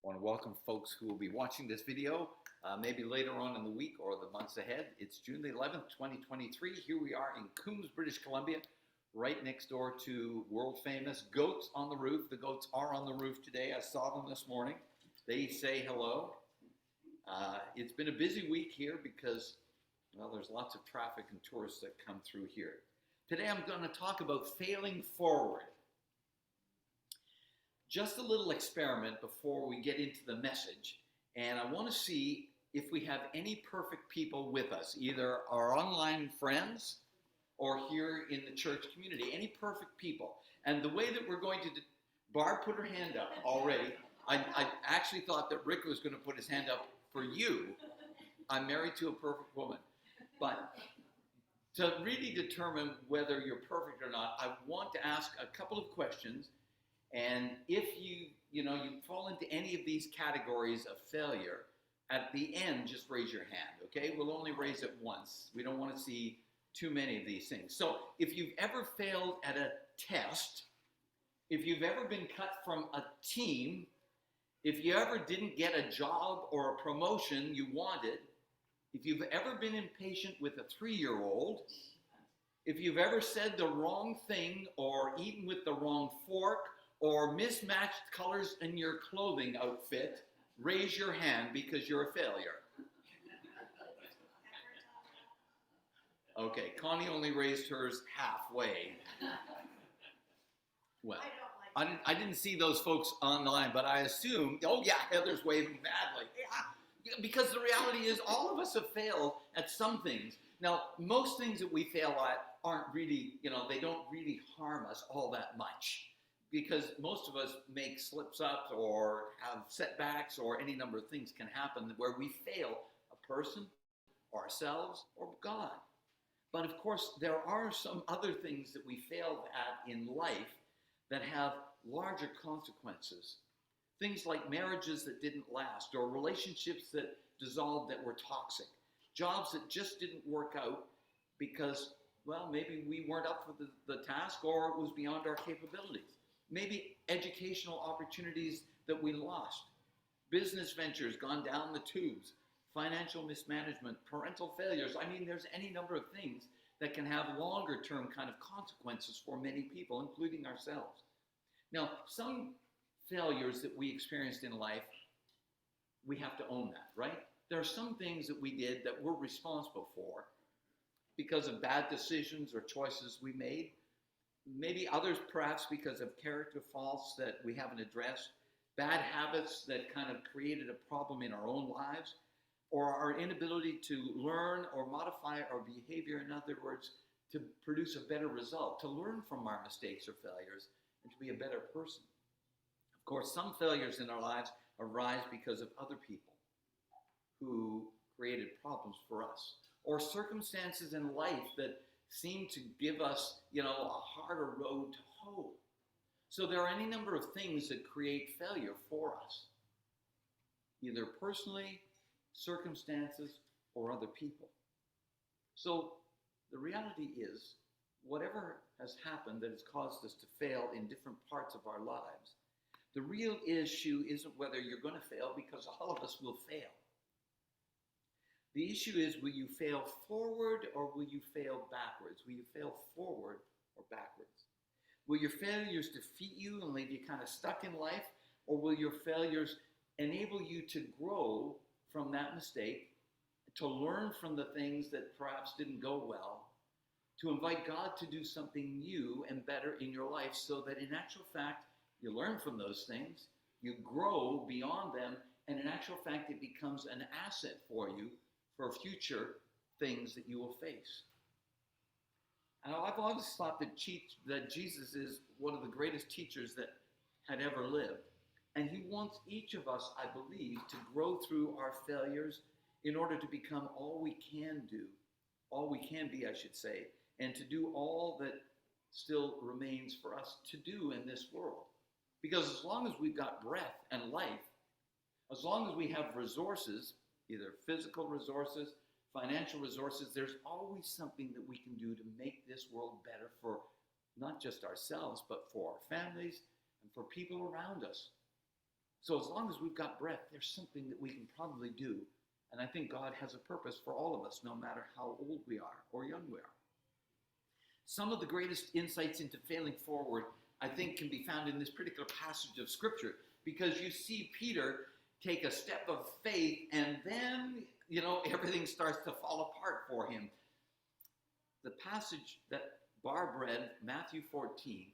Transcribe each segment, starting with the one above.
want to welcome folks who will be watching this video maybe later on in the week or the months ahead. It's June the 11th, 2023. Here we are in Coombs, British Columbia, right next door to world famous goats on the roof. The goats are on the roof today. I saw them this morning. They say hello. It's been a busy week here because, well, there's lots of traffic and tourists that come through here. Today I'm going to talk about failing forward. Just a little experiment before we get into the message, and I want to see if we have any perfect people with us, either our online friends or here in the church community, any perfect people. And the way that we're going to, Barb put her hand up already. I actually thought that Rick was going to put his hand up for you. I'm married to a perfect woman. But to really determine whether you're perfect or not, I want to ask a couple of questions. And if you fall into any of these categories of failure, at the end, just raise your hand, okay? We'll only raise it once. We don't want to see too many of these things. So if you've ever failed at a test, if you've ever been cut from a team, if you ever didn't get a job or a promotion you wanted, if you've ever been impatient with a 3-year-old, if you've ever said the wrong thing or eaten with the wrong fork, or mismatched colors in your clothing outfit, raise your hand because you're a failure. Okay, Connie only raised hers halfway. Well, I didn't see those folks online, but I assume, oh yeah, Heather's waving badly. Yeah, because the reality is all of us have failed at some things. Now, most things that we fail at aren't really, they don't really harm us all that much, because most of us make slips ups or have setbacks, or any number of things can happen where we fail a person or ourselves or God. But of course, there are some other things that we failed at in life that have larger consequences. Things like marriages that didn't last, or relationships that dissolved that were toxic, jobs that just didn't work out because, well, maybe we weren't up for the task, or it was beyond our capabilities. Maybe educational opportunities that we lost, business ventures gone down the tubes, financial mismanagement, parental failures. I mean, there's any number of things that can have longer term kind of consequences for many people, including ourselves. Now, some failures that we experienced in life, we have to own that, right? There are some things that we did that we're responsible for because of bad decisions or choices we made. Maybe others perhaps because of character faults that we haven't addressed, bad habits that kind of created a problem in our own lives, or our inability to learn or modify our behavior, in other words, to produce a better result, to learn from our mistakes or failures, and to be a better person. Of course, some failures in our lives arise because of other people who created problems for us, or circumstances in life that seem to give us, a harder road to hoe. So there are any number of things that create failure for us, either personally, circumstances, or other people. So the reality is, whatever has happened that has caused us to fail in different parts of our lives, the real issue isn't whether you're going to fail, because all of us will fail. The issue is, will you fail forward or will you fail backwards? Will you fail forward or backwards? Will your failures defeat you and leave you kind of stuck in life, or will your failures enable you to grow from that mistake, to learn from the things that perhaps didn't go well, to invite God to do something new and better in your life, so that in actual fact, you learn from those things, you grow beyond them, and in actual fact, it becomes an asset for you for future things that you will face. And I've always thought that Jesus is one of the greatest teachers that had ever lived. And he wants each of us, I believe, to grow through our failures in order to become all we can do, all we can be, I should say, and to do all that still remains for us to do in this world. Because as long as we've got breath and life, as long as we have resources, either physical resources, financial resources, there's always something that we can do to make this world better for not just ourselves, but for our families and for people around us. So as long as we've got breath, there's something that we can probably do. And I think God has a purpose for all of us, no matter how old we are or young we are. Some of the greatest insights into failing forward, I think, can be found in this particular passage of Scripture, because you see Peter take a step of faith, and then, everything starts to fall apart for him. The passage that Barb read, Matthew 14,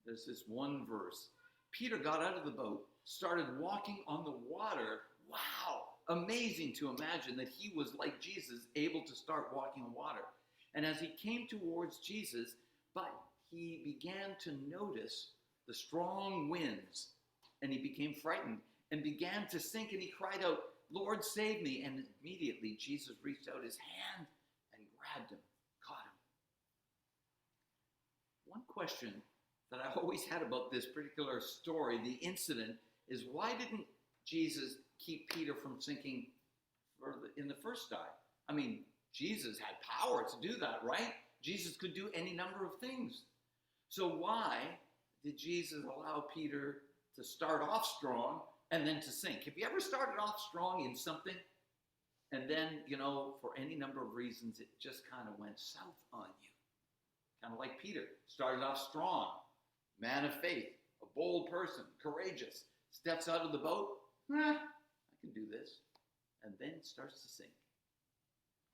there's this one verse. Peter got out of the boat, started walking on the water. Wow! Amazing to imagine that he was like Jesus, able to start walking on water. And as he came towards Jesus, but he began to notice the strong winds, and he became frightened and began to sink, and he cried out, "Lord, save me." And immediately Jesus reached out his hand and grabbed him, caught him. One question that I always had about this particular story, the incident, is why didn't Jesus keep Peter from sinking in the first dive? I mean, Jesus had power to do that, right? Jesus could do any number of things. So why did Jesus allow Peter to start off strong and then to sink? Have you ever started off strong in something and then, for any number of reasons, it just kind of went south on you? Kind of like Peter, started off strong, man of faith, a bold person, courageous, steps out of the boat, I can do this, and then starts to sink.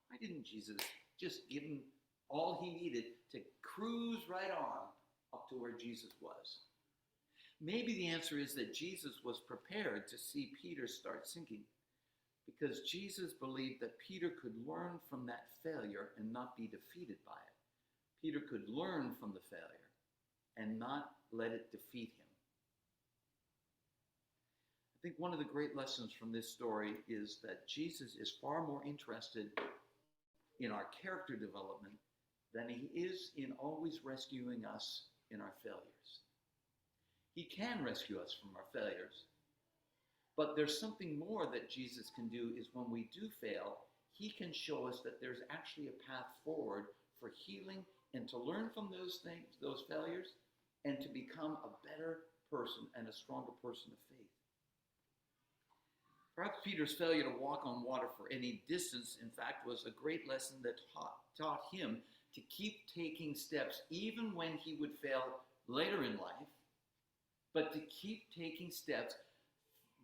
Why didn't Jesus just give him all he needed to cruise right on up to where Jesus was? Maybe the answer is that Jesus was prepared to see Peter start sinking, because Jesus believed that Peter could learn from that failure and not be defeated by it. Peter could learn from the failure and not let it defeat him. I think one of the great lessons from this story is that Jesus is far more interested in our character development than he is in always rescuing us in our failures. He can rescue us from our failures, but there's something more that Jesus can do. Is when we do fail, he can show us that there's actually a path forward for healing and to learn from those things, those failures, and to become a better person and a stronger person of faith. Perhaps Peter's failure to walk on water for any distance, in fact, was a great lesson that taught him to keep taking steps even when he would fail later in life, but to keep taking steps,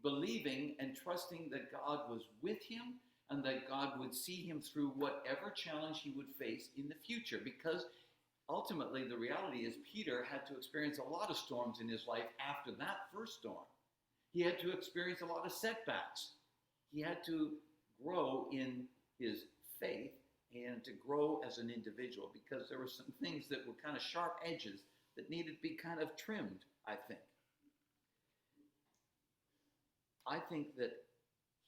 believing and trusting that God was with him and that God would see him through whatever challenge he would face in the future. Because ultimately, the reality is Peter had to experience a lot of storms in his life after that first storm. He had to experience a lot of setbacks. He had to grow in his faith and to grow as an individual, because there were some things that were kind of sharp edges that needed to be kind of trimmed, I think. I think that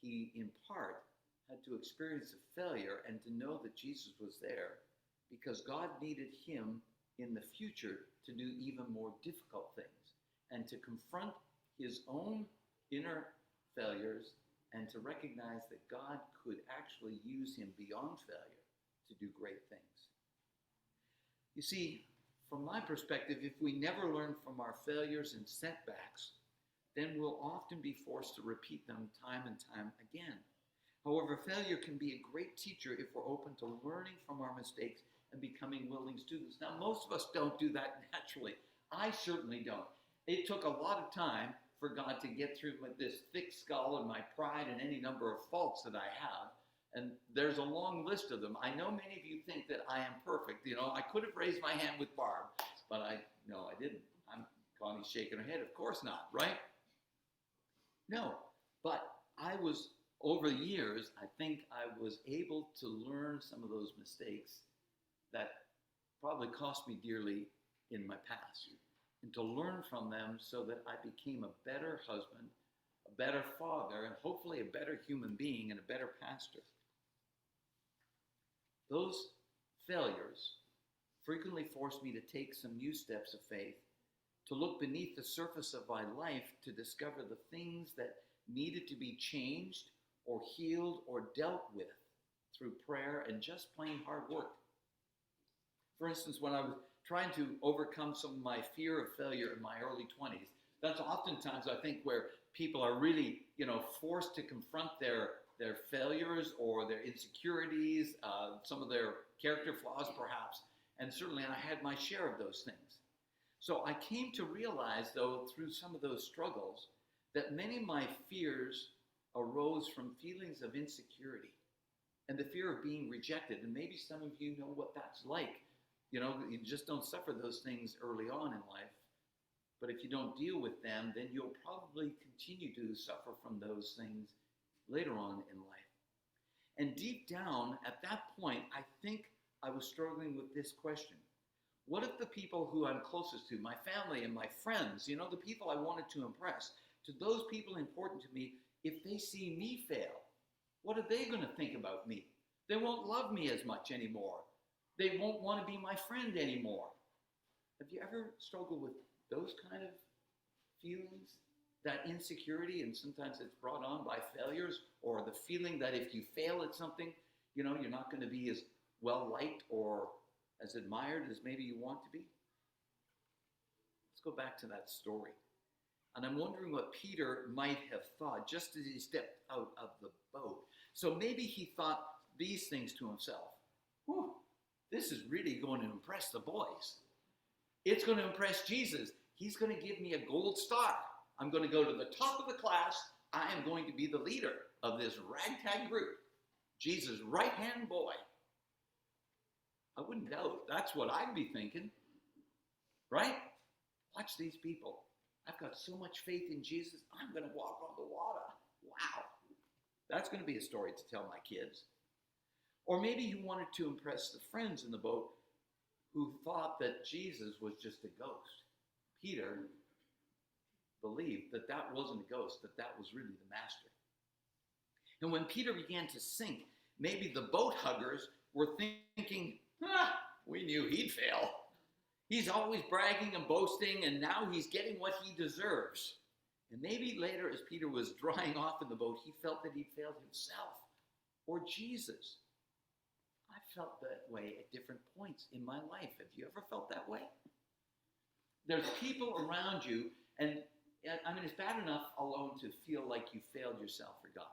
he, in part, had to experience a failure and to know that Jesus was there, because God needed him in the future to do even more difficult things and to confront his own inner failures and to recognize that God could actually use him beyond failure to do great things. You see, from my perspective, if we never learn from our failures and setbacks, then we'll often be forced to repeat them time and time again. However, failure can be a great teacher if we're open to learning from our mistakes and becoming willing students. Now, most of us don't do that naturally. I certainly don't. It took a lot of time for God to get through this thick skull and my pride and any number of faults that I have. And there's a long list of them. I know many of you think that I am perfect. I could have raised my hand with Barb, but I didn't. Connie's shaking her head. Of course not, right? No, but I was, over the years, I think I was able to learn some of those mistakes that probably cost me dearly in my past, and to learn from them so that I became a better husband, a better father, and hopefully a better human being and a better pastor. Those failures frequently forced me to take some new steps of faith, to look beneath the surface of my life to discover the things that needed to be changed or healed or dealt with through prayer and just plain hard work. For instance, when I was trying to overcome some of my fear of failure in my early 20s, That's oftentimes, I think, where people are really, forced to confront their failures or their insecurities, some of their character flaws, perhaps. And certainly, I had my share of those things. So I came to realize, though, through some of those struggles, that many of my fears arose from feelings of insecurity and the fear of being rejected. And maybe some of you know what that's like. You just don't suffer those things early on in life. But if you don't deal with them, then you'll probably continue to suffer from those things later on in life. And deep down, at that point, I think I was struggling with this question. What if the people who I'm closest to, my family and my friends, the people I wanted to impress, to those people important to me, if they see me fail, what are they going to think about me? They won't love me as much anymore. They won't want to be my friend anymore. Have you ever struggled with those kind of feelings? That insecurity, and sometimes it's brought on by failures, or the feeling that if you fail at something, you're not going to be as well liked or as admired as maybe you want to be. Let's go back to that story. And I'm wondering what Peter might have thought just as he stepped out of the boat. So maybe he thought these things to himself. This is really going to impress the boys. It's going to impress Jesus. He's going to give me a gold star. I'm going to go to the top of the class. I am going to be the leader of this ragtag group. Jesus' right-hand boy. I wouldn't doubt that's what I'd be thinking. Right? Watch these people. I've got so much faith in Jesus, I'm going to walk on the water. Wow. That's going to be a story to tell my kids. Or maybe he wanted to impress the friends in the boat who thought that Jesus was just a ghost. Peter believed that that wasn't a ghost, that was really the master. And when Peter began to sink, maybe the boat huggers were thinking, we knew he'd fail. He's always bragging and boasting, and now he's getting what he deserves. And maybe later, as Peter was drying off in the boat, he felt that he'd failed himself or Jesus. I felt that way at different points in my life. Have you ever felt that way? There's people around you, and it's bad enough alone to feel like you failed yourself for God.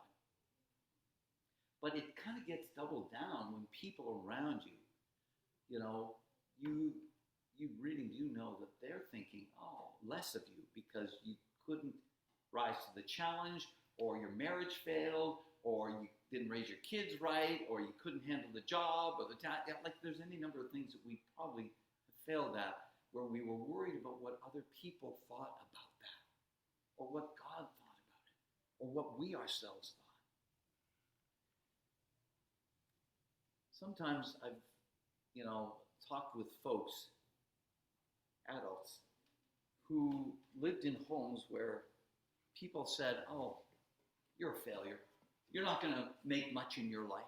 But it kind of gets doubled down when people around you, you really do know that they're thinking, less of you because you couldn't rise to the challenge, or your marriage failed, or you didn't raise your kids right, or you couldn't handle the job, or there's any number of things that we probably have failed at, where we were worried about what other people thought about that, or what God thought about it, or what we ourselves thought. Sometimes I've, talked with folks, adults, who lived in homes where people said, you're a failure. You're not going to make much in your life.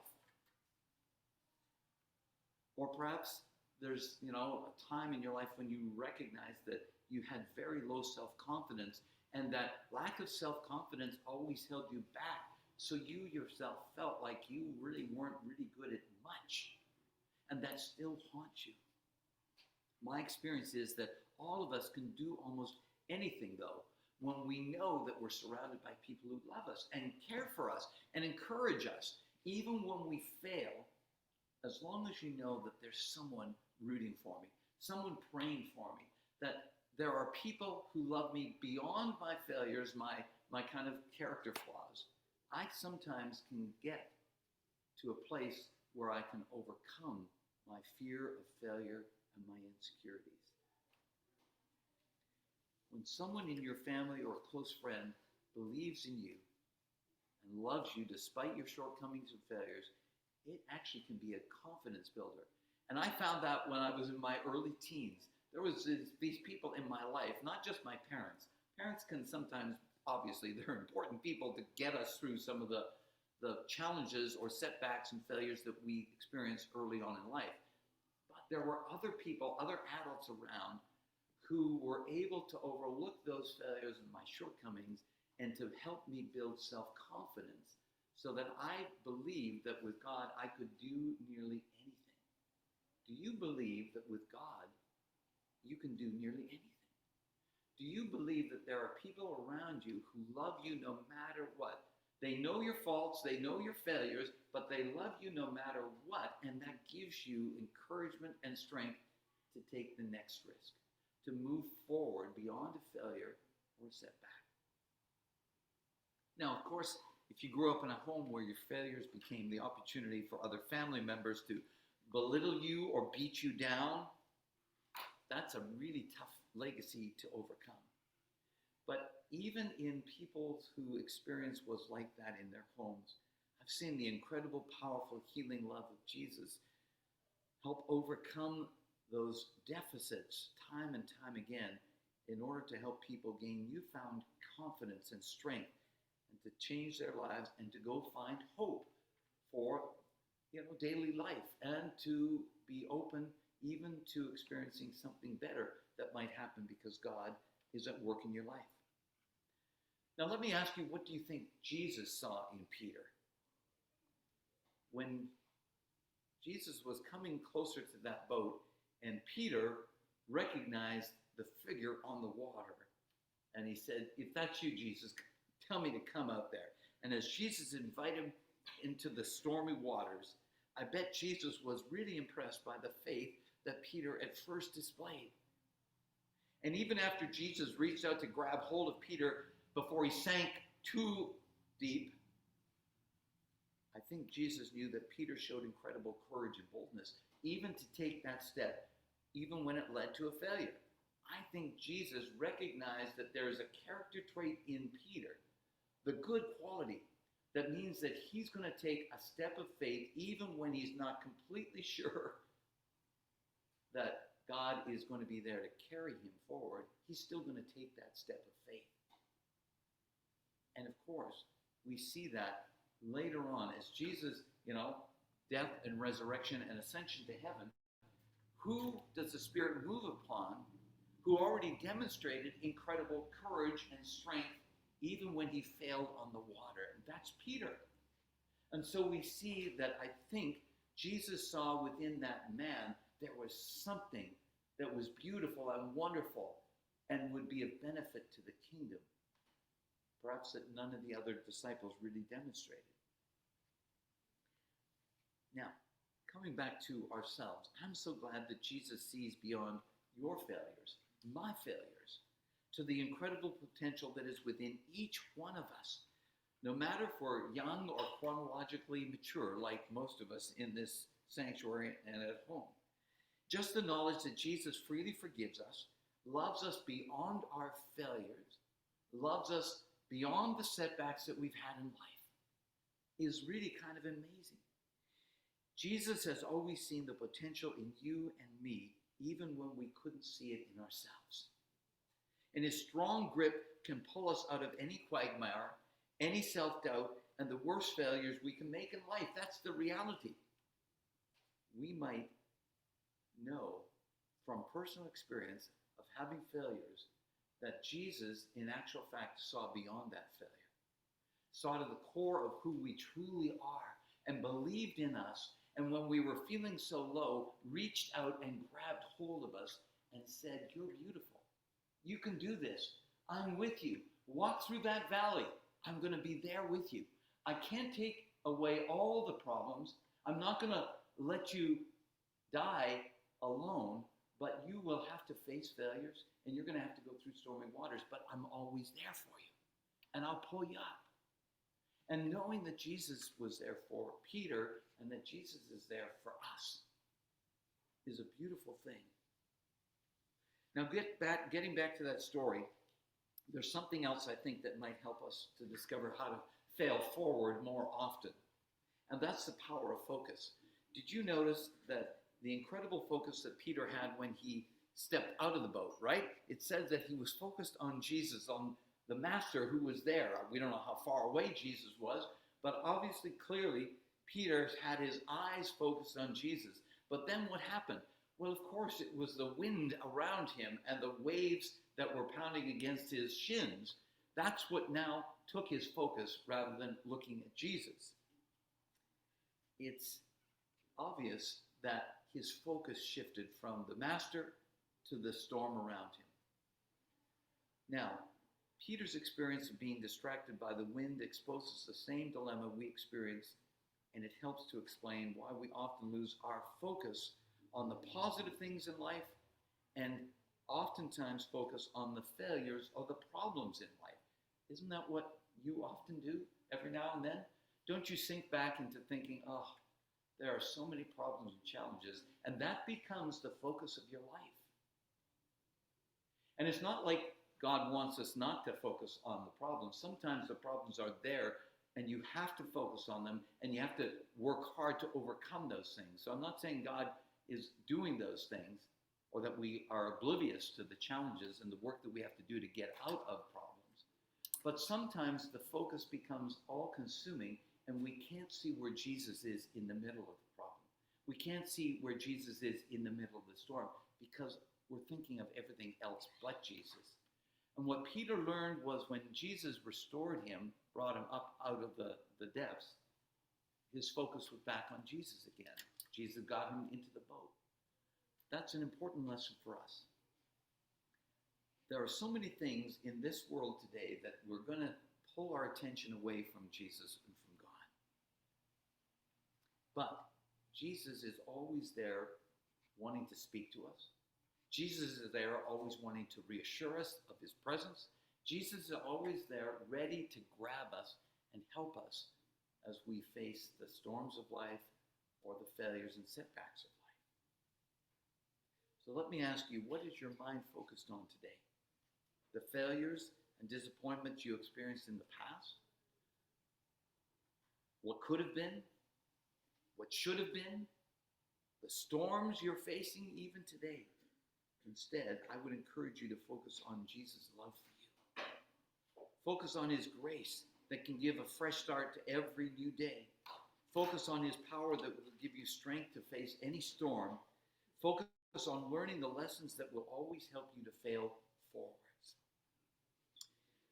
Or perhaps there's, a time in your life when you recognize that you had very low self-confidence, and that lack of self-confidence always held you back. So you yourself felt like you really weren't really good at much. And that still haunts you. My experience is that all of us can do almost anything, though, when we know that we're surrounded by people who love us and care for us and encourage us, even when we fail, as long as you know that there's someone rooting for me, someone praying for me, that there are people who love me beyond my failures, my kind of character flaws. I sometimes can get to a place where I can overcome my fear of failure and my insecurities. When someone in your family or a close friend believes in you and loves you despite your shortcomings and failures, it actually can be a confidence builder. And I found that when I was in my early teens. There was these people in my life, not just my parents. Parents can sometimes, obviously, they're important people to get us through some of the challenges or setbacks and failures that we experience early on in life. But there were other people, other adults around who were able to overlook those failures and my shortcomings and to help me build self-confidence so that I believed that with God I could do nearly anything. Do you believe that with God you can do nearly anything? Do Do you believe that there are people around you who love you no matter what? They know your faults, they know your failures, but they love you no matter what, and that gives you encouragement and strength to take the next risk, to move forward beyond a failure or a setback. Now, of course, if you grew up in a home where your failures became the opportunity for other family members to belittle you or beat you down, that's a really tough legacy to overcome. But even in people whose experience was like that in their homes, I've seen the incredible, powerful, healing love of Jesus help overcome those deficits time and time again in order to help people gain newfound confidence and strength and to change their lives and to go find hope for daily life and to be open even to experiencing something better that might happen because God is at work in your life. Now let me ask you, what do you think Jesus saw in Peter? When Jesus was coming closer to that boat and Peter recognized the figure on the water and he said, if that's you, Jesus, tell me to come out there. And as Jesus invited him into the stormy waters, I bet Jesus was really impressed by the faith that Peter at first displayed. And even after Jesus reached out to grab hold of Peter before he sank too deep, I think Jesus knew that Peter showed incredible courage and boldness, even to take that step, even when it led to a failure. I think Jesus recognized that there is a character trait in Peter, the good quality, that means that he's going to take a step of faith even when he's not completely sure that God is going to be there to carry him forward. He's still going to take that step of faith. And of course, we see that later on as Jesus, death and resurrection and ascension to heaven, who does the Spirit move upon who already demonstrated incredible courage and strength even when he failed on the water? And that's Peter. And so we see that I think Jesus saw within that man there was something that was beautiful and wonderful and would be of benefit to the kingdom, perhaps that none of the other disciples really demonstrated. Now, coming back to ourselves, I'm so glad that Jesus sees beyond your failures, my failures, to the incredible potential that is within each one of us, no matter if we're young or chronologically mature, like most of us in this sanctuary and at home. Just the knowledge that Jesus freely forgives us, loves us beyond our failures, loves us beyond the setbacks that we've had in life, is really kind of amazing. Jesus has always seen the potential in you and me, even when we couldn't see it in ourselves. And his strong grip can pull us out of any quagmire, any self-doubt, and the worst failures we can make in life. That's the reality. We might know from personal experience of having failures that Jesus, in actual fact, saw beyond that failure, saw to the core of who we truly are, and believed in us, and when we were feeling so low, reached out and grabbed hold of us and said, you're beautiful. You can do this. I'm with you. Walk through that valley. I'm going to be there with you. I can't take away all the problems. I'm not going to let you die alone, but you will have to face failures and you're going to have to go through stormy waters, but I'm always there for you and I'll pull you up. And knowing that Jesus was there for Peter and that Jesus is there for us is a beautiful thing. Now, getting back to that story, there's something else I think that might help us to discover how to fail forward more often. And that's the power of focus. Did you notice that the incredible focus that Peter had when he stepped out of the boat, right? It says that he was focused on Jesus, on the master who was there. We don't know how far away Jesus was, but obviously, clearly, Peter had his eyes focused on Jesus. But then what happened? Well, of course, it was the wind around him and the waves that were pounding against his shins. That's what now took his focus rather than looking at Jesus. It's obvious that his focus shifted from the master to the storm around him. Now, Peter's experience of being distracted by the wind exposes the same dilemma we experience, and it helps to explain why we often lose our focus on the positive things in life and oftentimes focus on the failures or the problems in life. Isn't that what you often do every now and then? Don't you sink back into thinking, oh, there are so many problems and challenges, and that becomes the focus of your life. And it's not like God wants us not to focus on the problems. Sometimes the problems are there, and you have to focus on them, and you have to work hard to overcome those things. So I'm not saying God is doing those things, or that we are oblivious to the challenges and the work that we have to do to get out of problems. But sometimes the focus becomes all-consuming, and we can't see where Jesus is in the middle of the problem. We can't see where Jesus is in the middle of the storm because we're thinking of everything else but Jesus. And what Peter learned was when Jesus restored him, brought him up out of the depths, his focus was back on Jesus again. Jesus got him into the boat. That's an important lesson for us. There are so many things in this world today that we're going to pull our attention away from Jesus and from God. But Jesus is always there wanting to speak to us. Jesus is there always wanting to reassure us of his presence. Jesus is always there ready to grab us and help us as we face the storms of life or the failures and setbacks of life. So let me ask you, what is your mind focused on today? The failures and disappointments you experienced in the past? What could have been? What should have been? The storms you're facing even today? Instead, I would encourage you to focus on Jesus' love for you. Focus on his grace that can give a fresh start to every new day. Focus on his power that will give you strength to face any storm. Focus on learning the lessons that will always help you to fail forwards.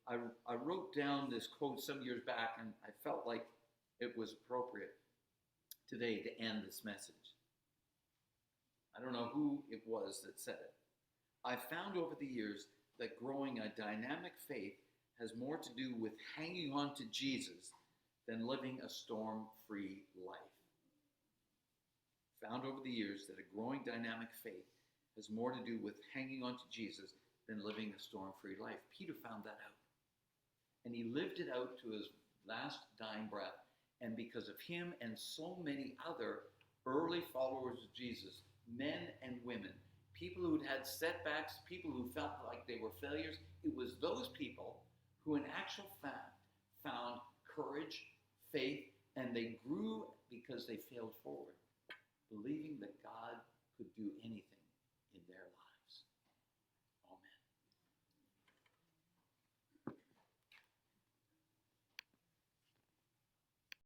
I wrote down this quote some years back, and I felt like it was appropriate today to end this message. I don't know who it was that said it. I found over the years that growing a dynamic faith has more to do with hanging on to Jesus than living a storm-free life. Found over the years that a growing dynamic faith has more to do with hanging on to Jesus than living a storm-free life. Peter found that out. And he lived it out to his last dying breath. And because of him and so many other early followers of Jesus, men and women, people who'd had setbacks, people who felt like they were failures, it was those people who in actual fact found courage, faith, and they grew because they failed forward, believing that God could do anything in their lives.